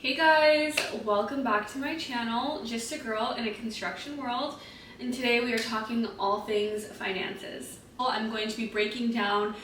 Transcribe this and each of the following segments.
Hey guys, welcome back to my channel, Just a Girl in a Construction World, and today we are talking all things finances. I'm going to be breaking down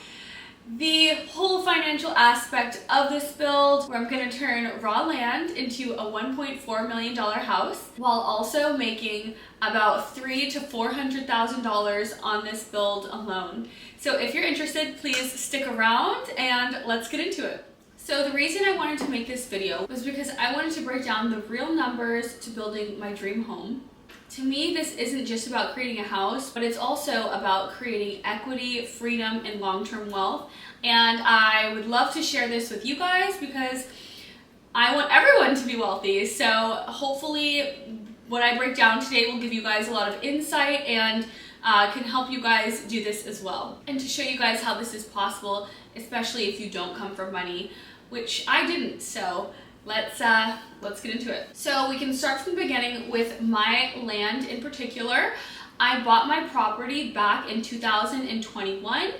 the whole financial aspect of this build, where I'm going to turn raw land into a $1.4 million house while also making about $300,000 to $400,000 on this build alone. So if you're interested, please stick around and let's get into it. So the reason I wanted to make this video was because I wanted to break down the real numbers to building my dream home. To me, this isn't just about creating a house, but it's also about creating equity, freedom, and long-term wealth. And I would love to share this with you guys because I want everyone to be wealthy. So hopefully what I break down today will give you guys a lot of insight and can help you guys do this as well. And to show you guys how this is possible, especially if you don't come from money, which I didn't. So let's get into it. So we can start from the beginning with my land in particular. I bought my property back in 2021.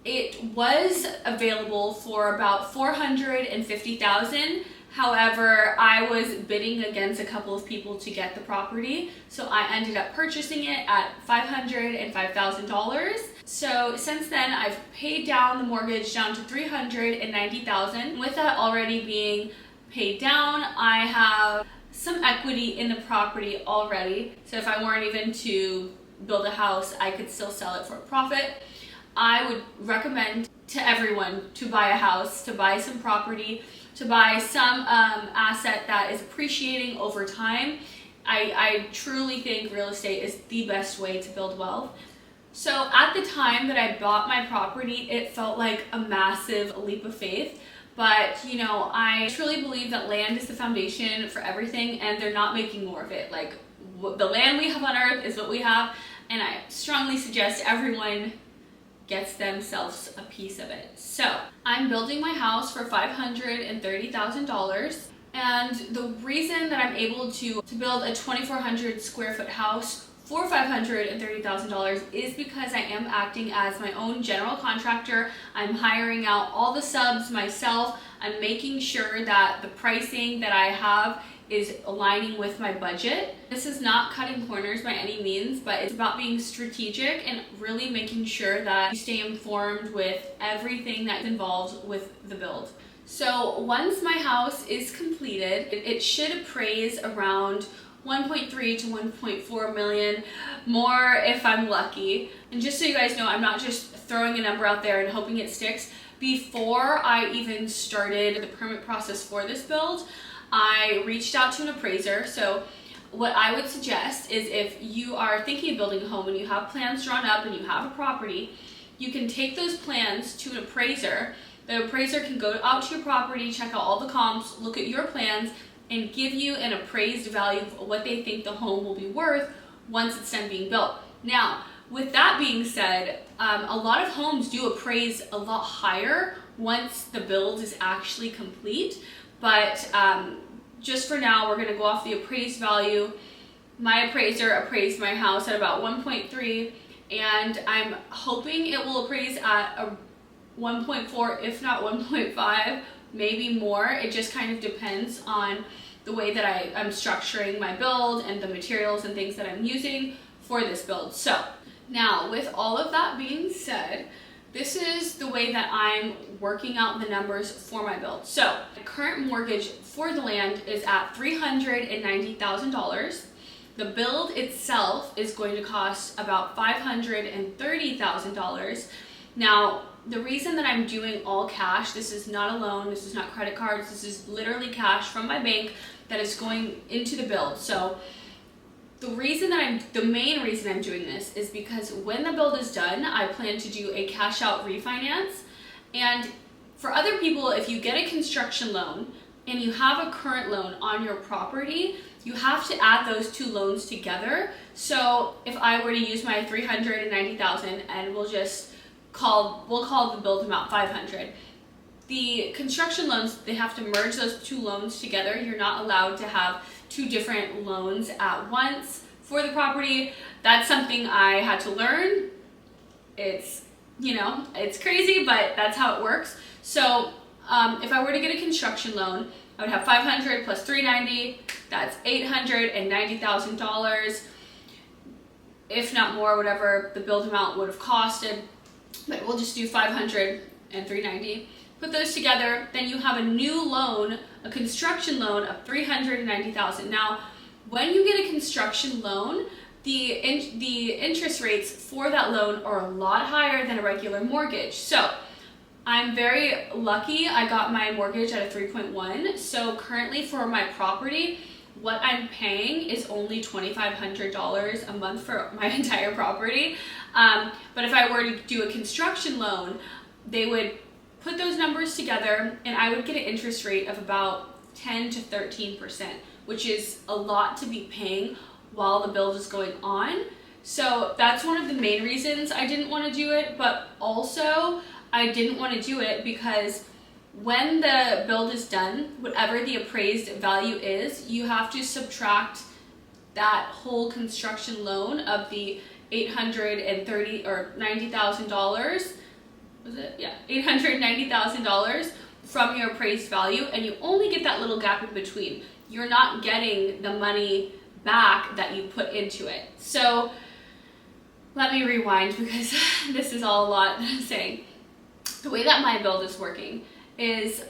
It was available for about $450,000. However, I was bidding against a couple of people to get the property, so I ended up purchasing it at $505,000. So since then, I've paid down the mortgage down to $390,000. With that already being paid down, I have some equity in the property already. So if I weren't even to build a house, I could still sell it for a profit. I would recommend to everyone to buy a house, to buy some property, to buy some asset that is appreciating over time. I truly think real estate is the best way to build wealth. So at the time that I bought my property, it felt like a massive leap of faith. But you know, I truly believe that land is the foundation for everything, and they're not making more of it. Like, the land we have on earth is what we have, and I strongly suggest everyone gets themselves a piece of it. So I'm building my house for $530,000. And the reason that I'm able to build a 2,400 square foot house for $530,000 is because I am acting as my own general contractor. I'm hiring out all the subs myself. I'm making sure that the pricing that I have is aligning with my budget. This is not cutting corners by any means, but it's about being strategic and really making sure that you stay informed with everything that's involved with the build. So once my house is completed, it should appraise around 1.3 to 1.4 million, more if I'm lucky. And just so you guys know, I'm not just throwing a number out there and hoping it sticks. Before I even started the permit process for this build, I reached out to an appraiser. So what I would suggest is, if you are thinking of building a home and you have plans drawn up and you have a property, you can take those plans to an appraiser. The appraiser can go out to your property, check out all the comps, look at your plans, and give you an appraised value of what they think the home will be worth once it's done being built. Now, with that being said, a lot of homes do appraise a lot higher once the build is actually complete. But just for now, we're gonna go off the appraised value. My appraiser appraised my house at about 1.3, and I'm hoping it will appraise at a 1.4, if not 1.5, maybe more. It just kind of depends on the way that I'm structuring my build and the materials and things that I'm using for this build. So now, with all of that being said, this is the way that I'm working out the numbers for my build. So the current mortgage for the land is at $390,000. The build itself is going to cost about $530,000. Now, the reason that I'm doing all cash, this is not a loan, this is not credit cards, this is literally cash from my bank that is going into the build. So the main reason I'm doing this is because when the build is done, I plan to do a cash out refinance. And for other people, if you get a construction loan and you have a current loan on your property, you have to add those two loans together. So if I were to use my $390,000 and we'll call the build amount 500. The construction loans, they have to merge those two loans together. You're not allowed to have two different loans at once for the property. That's something I had to learn. It's, you know, it's crazy, but that's how it works. So if I were to get a construction loan, I would have 500 plus 390, that's $890,000, if not more, whatever the build amount would have costed. But we'll just do 500 and 390. Put those together, then you have a new loan, a construction loan of $390,000. Now, when you get a construction loan, the interest rates for that loan are a lot higher than a regular mortgage. So I'm very lucky. I got my mortgage at a 3.1. So currently for my property, what I'm paying is only $2,500 a month for my entire property. But if I were to do a construction loan, they would put those numbers together and I would get an interest rate of about 10 to 13%, which is a lot to be paying while the build is going on. So that's one of the main reasons I didn't want to do it, but also I didn't want to do it because when the build is done, whatever the appraised value is, you have to subtract that whole construction loan of the $830 or $90,000. Was it? Yeah, $890,000 from your appraised value, and you only get that little gap in between. You're not getting the money back that you put into it. So let me rewind because this is all a lot that I'm saying. The way that my build is working is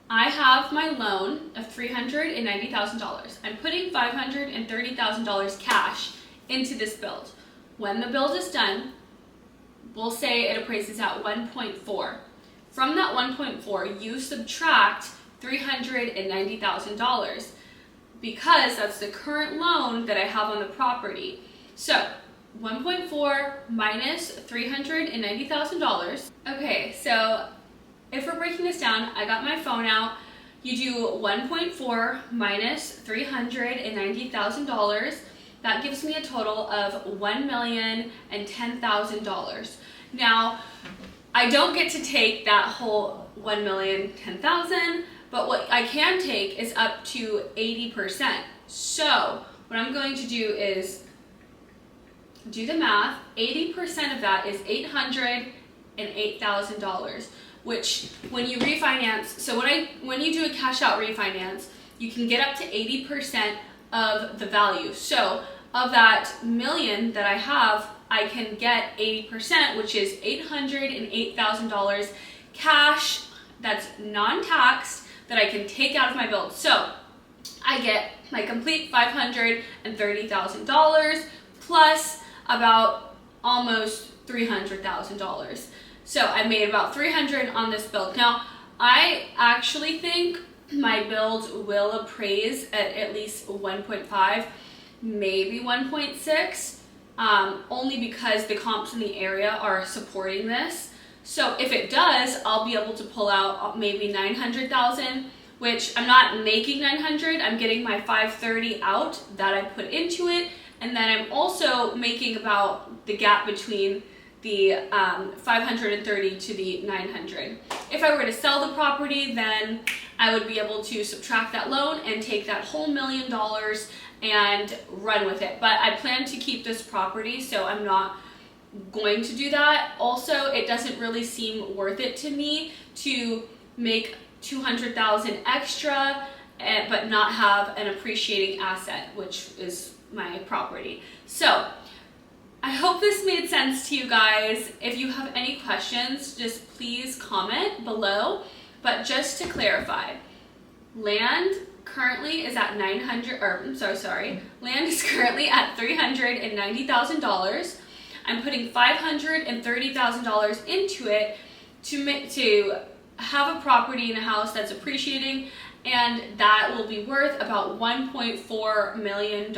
I have my loan of $390,000. I'm putting $530,000 cash into this build. When the build is done, we'll say it appraises at 1.4. From that 1.4, you subtract $390,000 because that's the current loan that I have on the property. So 1.4 minus $390,000. Okay, so if we're breaking this down, I got my phone out. You do 1.4 minus $390,000. That gives me a total of $1,010,000. Now, I don't get to take that whole $1,010,000, but what I can take is up to 80%. So what I'm going to do is do the math. 80% of that is $808,000, which when you refinance, so when you do a cash out refinance, you can get up to 80% of the value. So of that million that I have, I can get 80%, which is $808,000 cash that's non-taxed that I can take out of my build. So I get my complete $530,000 plus about almost $300,000. So I made about $300 on this build. Now, I actually think my build will appraise at least 1.5, maybe 1.6, only because the comps in the area are supporting this. So if it does, I'll be able to pull out maybe 900,000, which I'm not making 900, I'm getting my 530 out that I put into it, and then I'm also making about the gap between the 530 to the 900. If I were to sell the property, then I would be able to subtract that loan and take that whole $1 million and run with it. But I plan to keep this property, so I'm not going to do that. Also, it doesn't really seem worth it to me to make $200,000 extra but not have an appreciating asset, which is my property. So I hope this made sense to you guys. If you have any questions, just please comment below. But just to clarify, land currently is at land is currently at $390,000. I'm putting $530,000 into it to have a property and a house that's appreciating, and that will be worth about $1.4 million.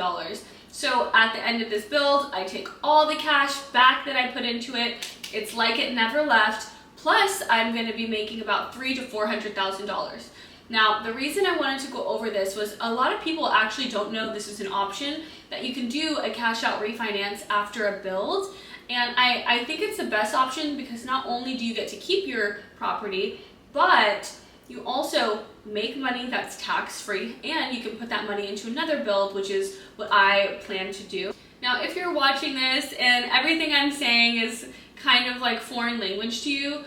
So at the end of this build, I take all the cash back that I put into it. It's like it never left. Plus, I'm going to be making about $300,000 to $400,000. Now, the reason I wanted to go over this was a lot of people actually don't know this is an option, that you can do a cash out refinance after a build. And I think it's the best option because not only do you get to keep your property, but you also make money that's tax-free, and you can put that money into another build, which is what I plan to do. Now, if you're watching this and everything I'm saying is kind of like foreign language to you,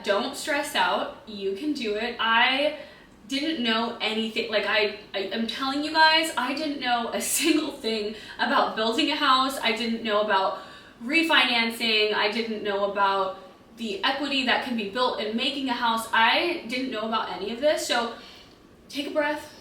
don't stress out. You can do it. I didn't know anything. Like I'm telling you guys, I didn't know a single thing about building a house. I didn't know about refinancing. I didn't know about the equity that can be built in making a house. I didn't know about any of this. So take a breath.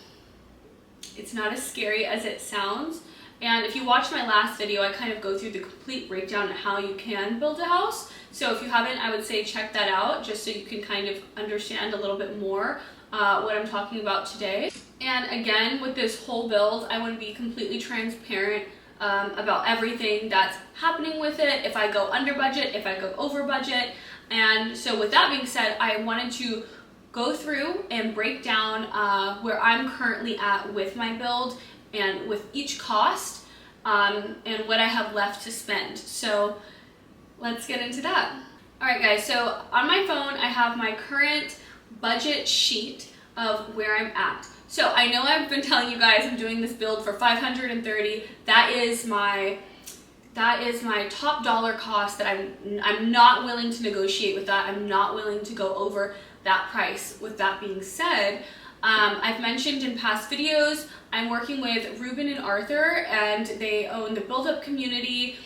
It's not as scary as it sounds. And if you watch my last video, I kind of go through the complete breakdown on how you can build a house. So if you haven't, I would say check that out just so you can kind of understand a little bit more what I'm talking about today. And again, with this whole build, I want to be completely transparent about everything that's happening with it, if I go under budget, if I go over budget. And so with that being said, I wanted to go through and break down where I'm currently at with my build and with each cost and what I have left to spend. So let's get into that. All right guys, so on my phone I have my current budget sheet of where I'm at. So I know I've been telling you guys I'm doing this build for $530. That is my top dollar cost that I'm not willing to negotiate with that. I'm not willing to go over that price. With that being said, I've mentioned in past videos, I'm working with Ruben and Arthur, and they own the Build Up community.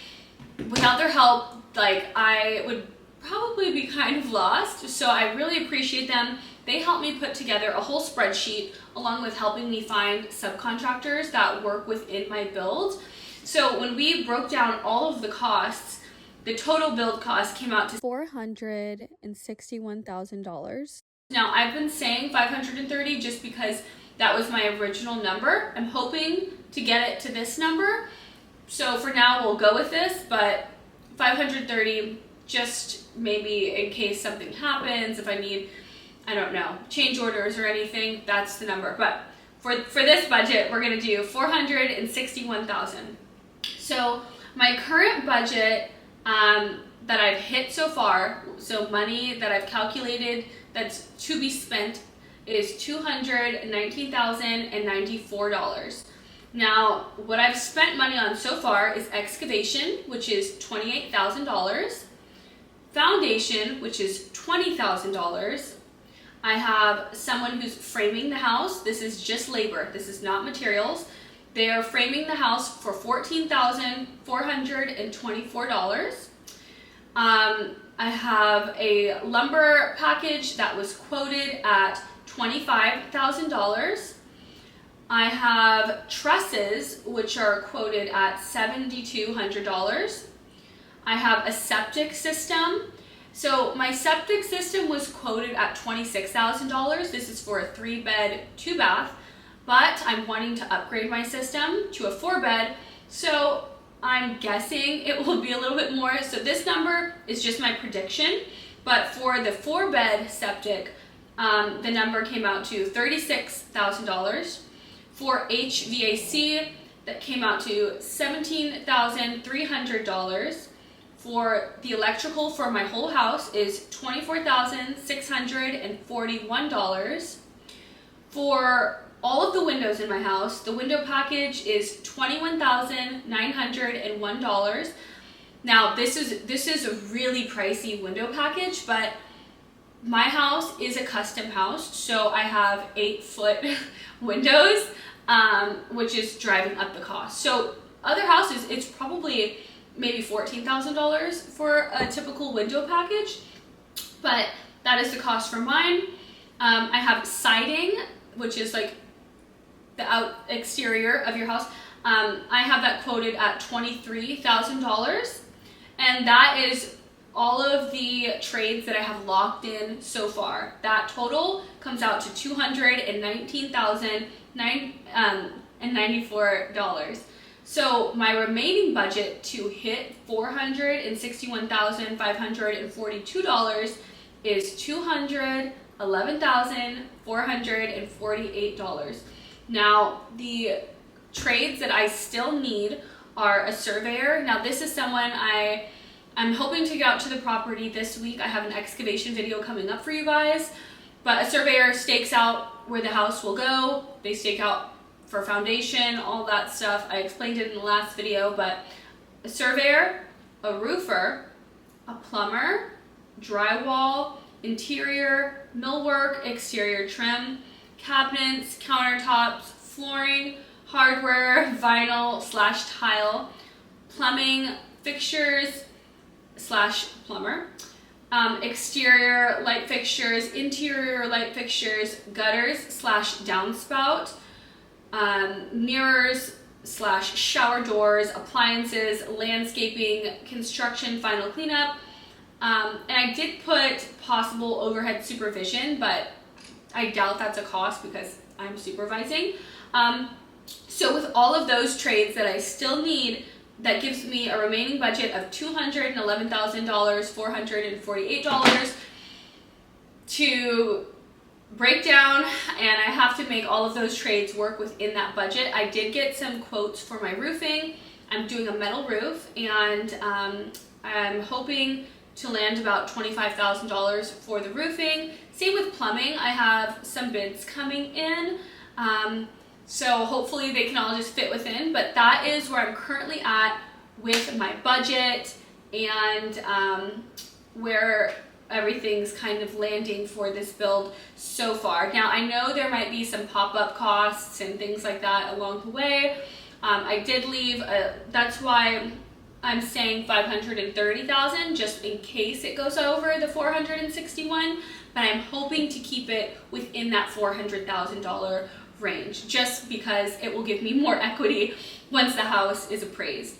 Without their help, like, I would probably be kind of lost. So I really appreciate them. They helped me put together a whole spreadsheet along with helping me find subcontractors that work within my build. So when we broke down all of the costs, the total build cost came out to $461,000. Now I've been saying 530 just because that was my original number. I'm hoping to get it to this number. So for now we'll go with this, but 530 just maybe in case something happens, if I need, I don't know, change orders or anything, that's the number. But for this budget, we're gonna do 461,000. So my current budget that I've hit so far, so money that I've calculated that's to be spent, is $219,094. Now, what I've spent money on so far is excavation, which is $28,000, foundation, which is $20,000. I have someone who's framing the house. This is just labor. This is not materials. They are framing the house for $14,424. I have a lumber package that was quoted at $25,000. I have trusses, which are quoted at $7,200. I have a septic system. So my septic system was quoted at $26,000. This is for a 3-bed, 2-bath, but I'm wanting to upgrade my system to a 4-bed. So I'm guessing it will be a little bit more. So this number is just my prediction, but for the 4-bed septic, the number came out to $36,000. For HVAC, that came out to $17,300. For the electrical for my whole house is $24,641. For all of the windows in my house, the window package is $21,901. Now this is a really pricey window package, but my house is a custom house, so I have 8-foot windows, which is driving up the cost. So other houses, it's probably maybe $14,000 for a typical window package, but that is the cost for mine. I have siding, which is like the exterior of your house. I have that quoted at $23,000, and that is all of the trades that I have locked in so far. That total comes out to $219,094. So my remaining budget to hit $461,542 is $211,448. Now the trades that I still need are a surveyor. Now this is someone I'm hoping to get out to the property this week. I have an excavation video coming up for you guys, but a surveyor stakes out where the house will go. They stake out for foundation, all that stuff. I explained it in the last video, but a surveyor, a roofer, a plumber, drywall, interior, millwork, exterior trim, cabinets, countertops, flooring, hardware, vinyl / tile, plumbing, fixtures / plumber, exterior light fixtures, interior light fixtures, gutters / downspout, mirrors / shower doors, appliances, landscaping, construction, final cleanup. And I did put possible overhead supervision, but I doubt that's a cost because I'm supervising. So with all of those trades that I still need, that gives me a remaining budget of $211,448 to break down, and I have to make all of those trades work within that budget. I did get some quotes for my roofing. I'm doing a metal roof, and I'm hoping to land about $25,000 for the roofing. Same with plumbing. I have some bids coming in. So hopefully they can all just fit within, but that is where I'm currently at with my budget and where everything's kind of landing for this build so far. Now I know there might be some pop-up costs and things like that along the way. I did leave, that's why I'm saying $530,000 just in case it goes over the $461, but I'm hoping to keep it within that $400,000 range just because it will give me more equity once the house is appraised.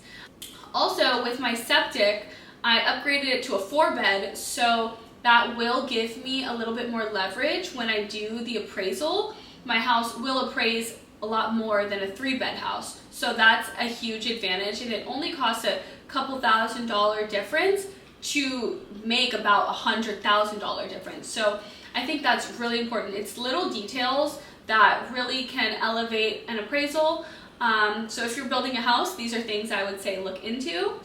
Also, with my septic, I upgraded it to a 4-bed, so that will give me a little bit more leverage when I do the appraisal. My house will appraise a lot more than a 3-bed house, so that's a huge advantage, and it only costs a couple $1,000 difference to make about $100,000 difference. So I think that's really important. It's little details that really can elevate an appraisal. So if you're building a house, these are things I would say look into.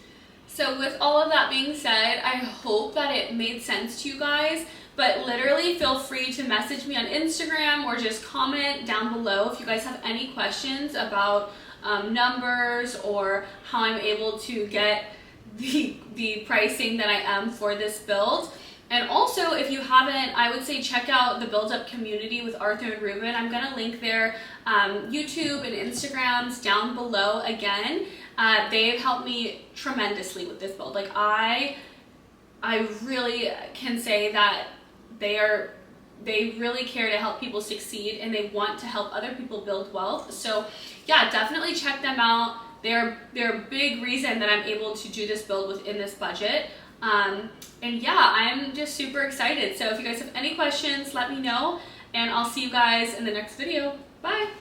So with all of that being said, I hope that it made sense to you guys, but literally feel free to message me on Instagram or just comment down below if you guys have any questions about numbers or how I'm able to get the pricing that I am for this build. And also, if you haven't, I would say check out the Build Up community with Arthur and Ruben. I'm gonna link their YouTube and Instagrams down below again. They've helped me tremendously with this build. Like I really can say that they really care to help people succeed, and they want to help other people build wealth. So yeah, definitely check them out. They're a big reason that I'm able to do this build within this budget. And yeah, I'm just super excited. So if you guys have any questions, let me know, and I'll see you guys in the next video. Bye.